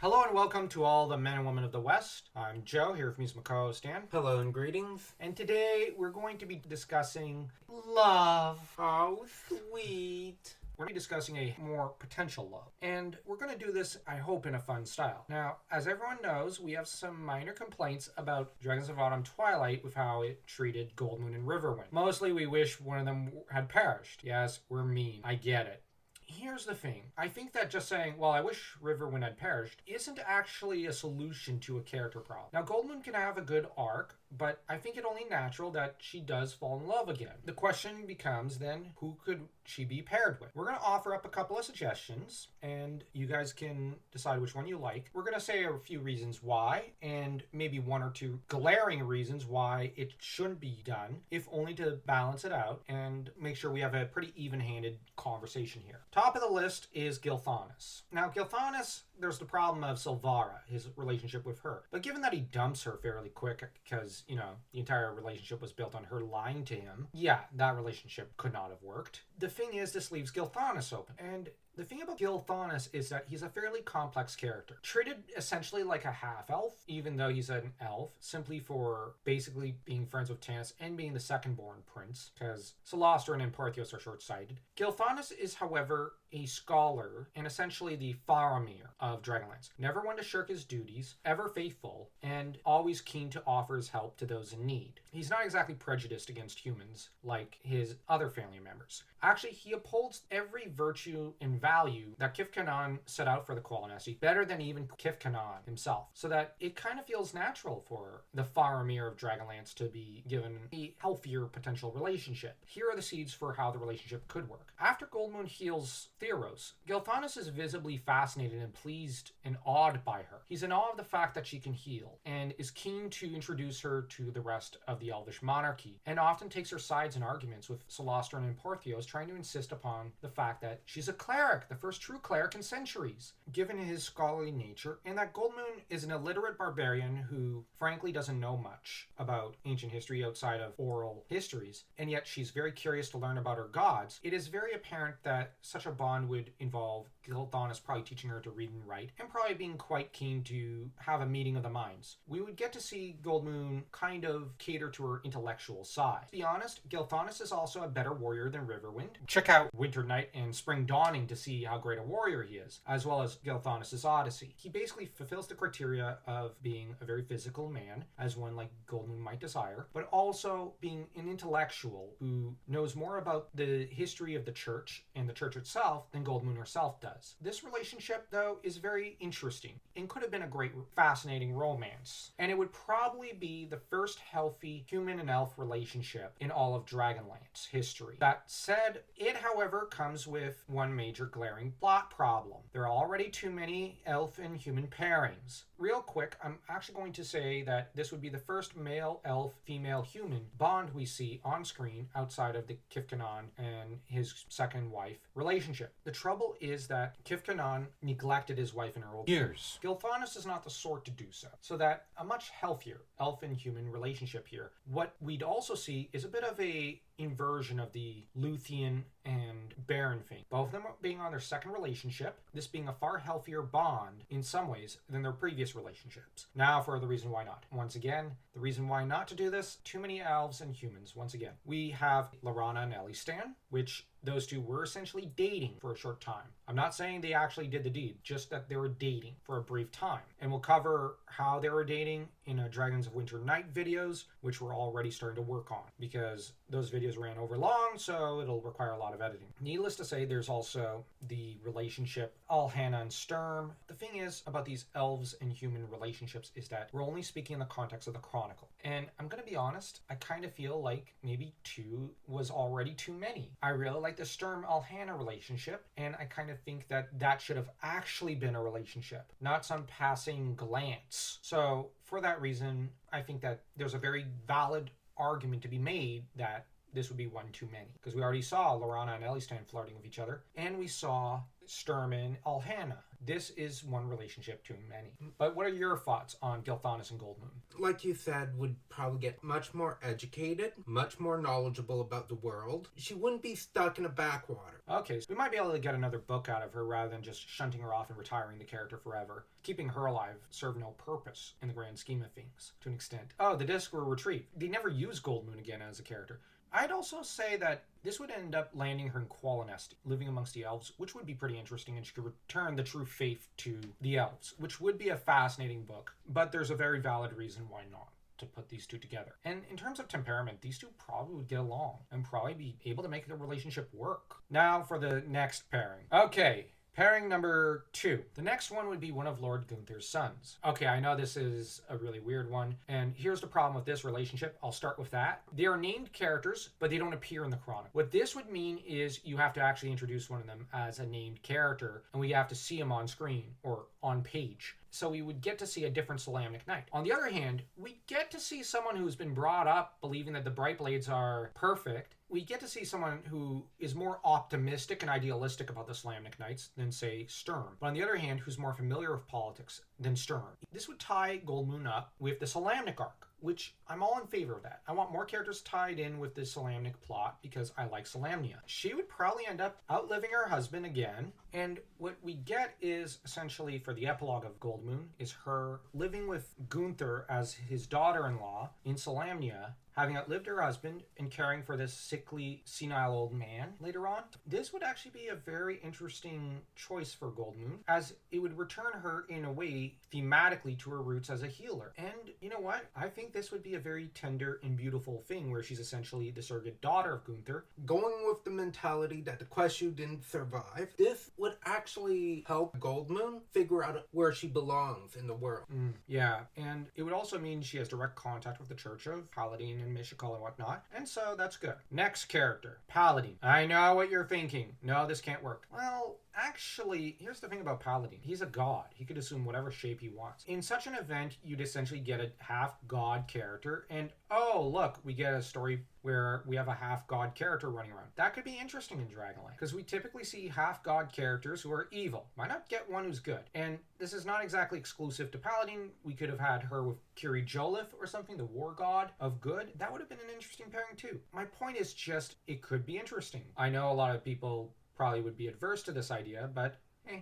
Hello and welcome to all the men and women of the West. I'm Joe, here with me is my co-host Dan. Hello and greetings. And today we're going to be discussing love. How sweet. We're going to be discussing a more potential love. And we're going to do this, I hope, in a fun style. Now, as everyone knows, we have some minor complaints about Dragons of Autumn Twilight with how it treated Goldmoon and Riverwind. Mostly we wish one of them had perished. Yes, we're mean. I get it. Here's the thing. I think that just saying, well, I wish Riverwind had perished, isn't actually a solution to a character problem. Now, Goldmoon can have a good arc, but I think it only natural that she does fall in love again. The question becomes then, who could she be paired with? We're going to offer up a couple of suggestions, and you guys can decide which one you like. We're going to say a few reasons why, and maybe one or two glaring reasons why it shouldn't be done, if only to balance it out and make sure we have a pretty even-handed conversation here. Top of the list is Gilthanas. Now, Gilthanas, there's the problem of Silvara, his relationship with her. But given that he dumps her fairly quick because, the entire relationship was built on her lying to him, yeah, that relationship could not have worked. The thing is, this leaves Gilthanas open. And the thing about Gilthanas is that he's a fairly complex character. Treated essentially like a half-elf, even though he's an elf, simply for basically being friends with Tanis and being the second-born prince, because Solastron and Parthios are short-sighted. Gilthanas is, however, a scholar and essentially the Faramir of Dragonlance. Never one to shirk his duties, ever faithful, and always keen to offer his help to those in need. He's not exactly prejudiced against humans like his other family members. Actually, he upholds every virtue and value that Kifkanon set out for the Qualinesti, better than even Kifkanon himself, so that it kind of feels natural for the Faramir of Dragonlance to be given a healthier potential relationship. Here are the seeds for how the relationship could work. After Goldmoon heals Theros, Gilthanas is visibly fascinated and pleased and awed by her. He's in awe of the fact that she can heal, and is keen to introduce her to the rest of the Elvish monarchy, and often takes her sides in arguments with Solastron and Parthios, trying to insist upon the fact that she's a cleric, the first true cleric in centuries, given his scholarly nature, and that Goldmoon is an illiterate barbarian who frankly doesn't know much about ancient history outside of oral histories, and yet she's very curious to learn about her gods. It is very apparent that such a bond would involve Gilthanas probably teaching her to read and write, and probably being quite keen to have a meeting of the minds. We would get to see Goldmoon kind of cater to her intellectual side. To be honest, Gilthanas is also a better warrior than Riverwind. Check out Winter Night and Spring Dawning to see how great a warrior he is, as well as Gilthanas' Odyssey. He basically fulfills the criteria of being a very physical man, as one like Goldmoon might desire, but also being an intellectual who knows more about the history of the church and the church itself than Goldmoon herself does. This relationship, though, is very interesting and could have been a great, fascinating romance. And it would probably be the first healthy human and elf relationship in all of Dragonlance history. That said, it, however, comes with one major glaring plot problem. There are already too many elf and human pairings. Real quick, I'm actually going to say that this would be the first male elf, female human bond we see on screen outside of the Kifkanon and his second wife relationship. The trouble is that Kifkanon neglected his wife in her old years. Gilthanas is not the sort to do so that a much healthier elf and human relationship here. What we'd also see is a bit of a inversion of the Luthien and Baron thing. Both of them being on their second relationship, this being a far healthier bond in some ways than their previous relationships. Now for the reason why not. Once again, the reason why not to do this, too many elves and humans. Once again, we have Laurana and Elistan, which those two were essentially dating for a short time. I'm not saying they actually did the deed, just that they were dating for a brief time. And we'll cover how they were dating in Dragons of Winter Night videos, which we're already starting to work on, because those videos ran over long, so it'll require a lot of editing. Needless to say, there's also the relationship Alhana and Sturm. The thing is about these elves and human relationships is that we're only speaking in the context of the Chronicle. And I'm going to be honest, I kind of feel like maybe 2 was already too many. I really like the Sturm-Alhana relationship, and I kind of think that that should have actually been a relationship, not some passing glance. So for that reason, I think that there's a very valid argument to be made that this would be one too many. Because we already saw Laurana and Elistan flirting with each other, and we saw Sturm and Alhana this is one relationship too many. But what are your thoughts on Gilthanas and Goldmoon? Like you said, would probably get much more educated, much more knowledgeable about the world. She wouldn't be stuck in a backwater. Okay, so we might be able to get another book out of her rather than just shunting her off and retiring the character forever. Keeping her alive served no purpose in the grand scheme of things, to an extent. Oh, the discs were retrieved. They never used Goldmoon again as a character. I'd also say that this would end up landing her in Qualinesti, living amongst the elves, which would be pretty interesting, and she could return the true faith to the elves, which would be a fascinating book, but there's a very valid reason why not to put these two together. And in terms of temperament, these two probably would get along and probably be able to make the relationship work. Now for the next pairing. Okay. Pairing number 2. The next one would be one of Lord Gunther's sons. Okay, I know this is a really weird one, and here's the problem with this relationship. I'll start with that. They are named characters, but they don't appear in the chronicle. What this would mean is you have to actually introduce one of them as a named character, and we have to see him on screen or on page. So we would get to see a different Solamnic Knight. On the other hand, we get to see someone who's been brought up believing that the Brightblades are perfect. We get to see someone who is more optimistic and idealistic about the Solamnic Knights than, say, Sturm. But on the other hand, who's more familiar with politics than Sturm. This would tie Goldmoon up with the Solamnic arc, which I'm all in favor of that. I want more characters tied in with the Solamnic plot because I like Solamnia. She would probably end up outliving her husband again, and what we get is essentially for the epilogue of Goldmoon is her living with Gunther as his daughter-in-law in Solamnia, having outlived her husband and caring for this sickly, senile old man later on. This would actually be a very interesting choice for Goldmoon, as it would return her in a way thematically to her roots as a healer. And you know what? I think this would be a very tender and beautiful thing where she's essentially the surrogate daughter of Gunther. Going with the mentality that the Queshu didn't survive, this would actually help Goldmoon figure out where she belongs in the world. Yeah, and it would also mean she has direct contact with the Church of Paladin and Mishakal and whatnot, and so that's good. Next character, Paladin. I know what you're thinking. No, this can't work. Well, actually, here's the thing about Paladin. He's a god. He could assume whatever shape he wants. In such an event, you'd essentially get a half-god character, and oh, look, we get a story where we have a half-god character running around. That could be interesting in Dragonlance, because we typically see half-god characters who are evil. Why not get one who's good? And this is not exactly exclusive to Paladin. We could have had her with Kiri Jolith or something, the war god of good. That would have been an interesting pairing too. My point is just, it could be interesting. I know a lot of people probably would be adverse to this idea, but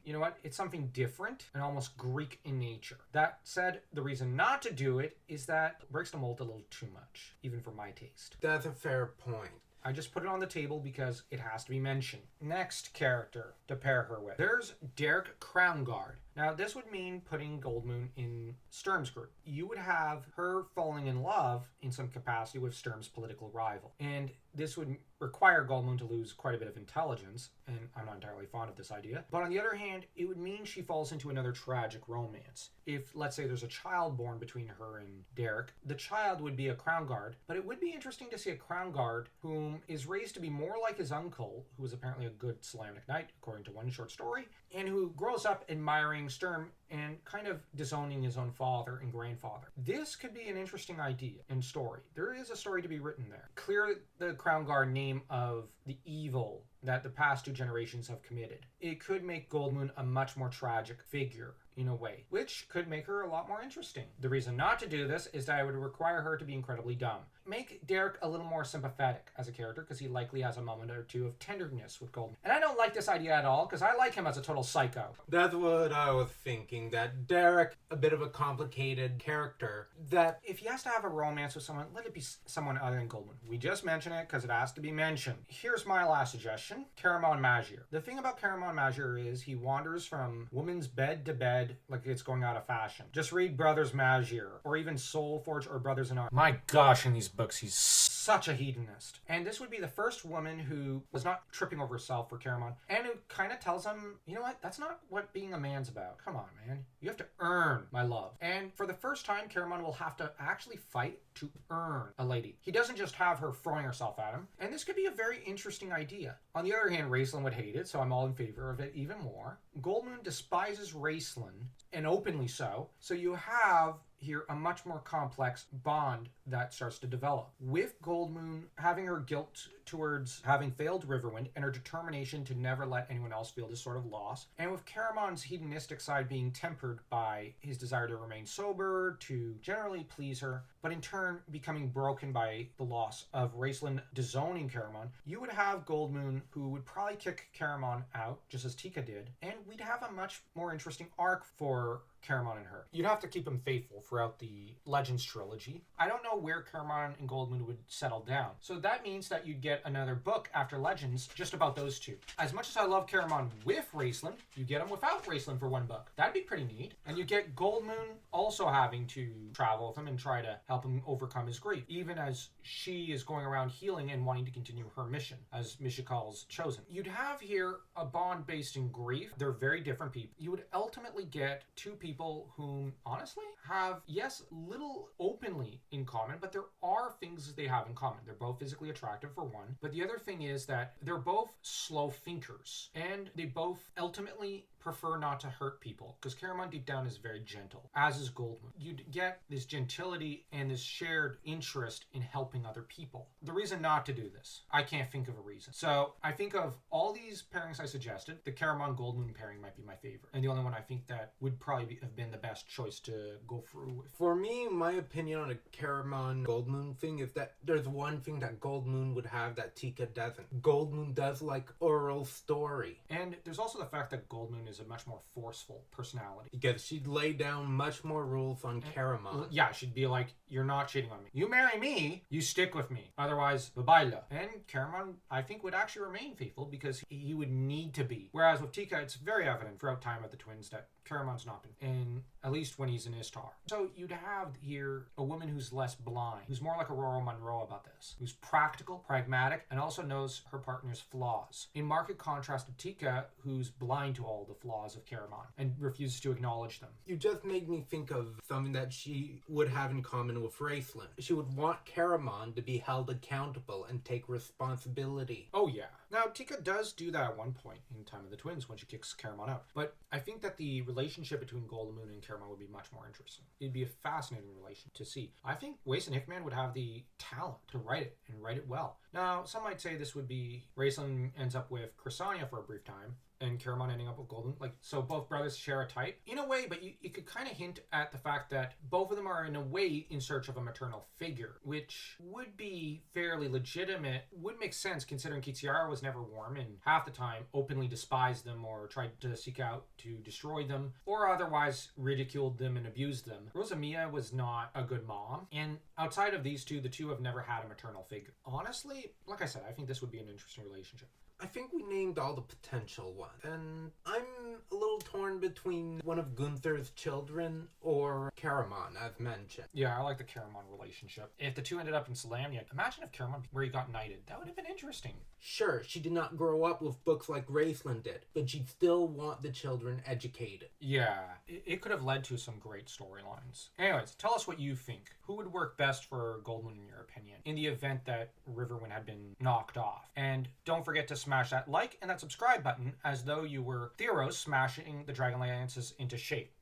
you know what? It's something different and almost Greek in nature. That said, the reason not to do it is that it breaks the mold a little too much, even for my taste. That's a fair point. I just put it on the table because it has to be mentioned. Next character to pair her with. There's Derek Crownguard. Now, this would mean putting Goldmoon in Sturm's group. You would have her falling in love in some capacity with Sturm's political rival. And this would require Goldmoon to lose quite a bit of intelligence, and I'm not entirely fond of this idea. But on the other hand, it would mean she falls into another tragic romance. If, let's say, there's a child born between her and Derek, the child would be a crown guard, but it would be interesting to see a crown guard whom is raised to be more like his uncle, who is apparently a good Solamnic Knight, according to one short story, and who grows up admiring Sturm and kind of disowning his own father and grandfather. This could be an interesting idea and story. There is a story to be written there. Clear the Crown Guard name of the evil that the past two generations have committed. It could make Goldmoon a much more tragic figure in a way, which could make her a lot more interesting. The reason not to do this is that I would require her to be incredibly dumb. Make Derek a little more sympathetic as a character, because he likely has a moment or two of tenderness with Goldmoon. And I don't like this idea at all, because I like him as a total psycho. That's what I was thinking, that Derek, a bit of a complicated character, that if he has to have a romance with someone, let it be someone other than Goldmoon. We just mention it because it has to be mentioned. Here's my last suggestion, Caramon Magir. The thing about Caramon Magir is he wanders from woman's bed to bed like it's going out of fashion. Just read Brothers Magir, or even Soulforge or Brothers in Arms. My gosh, in these books, he's such a hedonist. And this would be the first woman who was not tripping over herself for Caramon, and who kind of tells him, you know what, that's not what being a man's about. Come on, man. You have to earn my love. And for the first time, Caramon will have to actually fight to earn a lady. He doesn't just have her throwing herself at him. And this could be a very interesting idea. On the other hand, Raistlin would hate it, so I'm all in favor of it even more. Goldmoon despises Raceland, and openly so. So you have here a much more complex bond that starts to develop. With Goldmoon having her guilt towards having failed Riverwind and her determination to never let anyone else feel this sort of loss, and with Caramon's hedonistic side being tempered by his desire to remain sober, to generally please her, but in turn becoming broken by the loss of Raceland disowning Caramon, you would have Goldmoon who would probably kick Caramon out, just as Tika did, and we'd have a much more interesting arc for Caramon and her. You'd have to keep him faithful throughout the Legends trilogy. I don't know where Caramon and Goldmoon would settle down. So that means that you'd get another book after Legends just about those two. As much as I love Caramon with Raceland, you get him without Raceland for one book. That'd be pretty neat. And you get Goldmoon also having to travel with him and try to help him overcome his grief, even as she is going around healing and wanting to continue her mission as Mishikal's chosen. You'd have here a bond based in grief. They're very different people. You would ultimately get two people whom, honestly, have, yes, little openly in common, but there are things they have in common. They're both physically attractive for one, but the other thing is that they're both slow thinkers, and they both ultimately prefer not to hurt people, because Caramon deep down is very gentle, as is Goldmoon. You'd get this gentility and this shared interest in helping other people. The reason not to do this, I can't think of a reason. So I think of all these pairings I suggested, the Caramon Goldmoon pairing might be my favorite, and the only one I think that would probably have been the best choice to go through with. For me, my opinion on a Caramon Goldmoon thing is that there's one thing that Goldmoon would have that Tika doesn't. Goldmoon does like oral story. And there's also the fact that Goldmoon is a much more forceful personality. Because she'd lay down much more rules on Caramon. Yeah, she'd be like, you're not cheating on me. You marry me, you stick with me. Otherwise, babaila. And Caramon, I think, would actually remain faithful because he would need to be. Whereas with Tika, it's very evident throughout Time of the Twins that Caramon's not been, and at least when he's in Istar. So you'd have here a woman who's less blind, who's more like Aurora Monroe about this, who's practical, pragmatic, and also knows her partner's flaws. In marked contrast to Tika, who's blind to all the flaws of Caramon and refuses to acknowledge them. You just made me think of something that she would have in common with Raceland. She would want Caramon to be held accountable and take responsibility. Oh yeah. Now, Tika does do that at one point in Time of the Twins when she kicks Caramon out. But I think that the relationship between Goldmoon and Caramon would be much more interesting. It'd be a fascinating relation to see. I think Wason Hickman would have the talent to write it, and write it well. Now, some might say this would be Raceland ends up with Chrysania for a brief time, and Caramon ending up with Goldmoon. So both brothers share a type. In a way, but you could kind of hint at the fact that both of them are in a way in search of a maternal figure, which would be fairly legitimate, would make sense considering Kitsiara was never warm and half the time openly despised them or tried to seek out to destroy them or otherwise ridiculed them and abused them. Rosamia was not a good mom, and outside of these two, the two have never had a maternal figure. Honestly, like I said, I think this would be an interesting relationship. I think we named all the potential ones, and I'm a little torn between one of Gunther's children or Caramon, as mentioned. Yeah, I like the Caramon relationship. If the two ended up in Salamnia, imagine if Caramon, where he got knighted. That would have been interesting. Sure, she did not grow up with books like Raceland did, but she'd still want the children educated. Yeah, it could have led to some great storylines. Anyways, tell us what you think. Who would work best for Goldmoon in your opinion, in the event that Riverwind had been knocked off? And don't forget to smash that like and that subscribe button as though you were Theros smashing the Dragonlances into shape.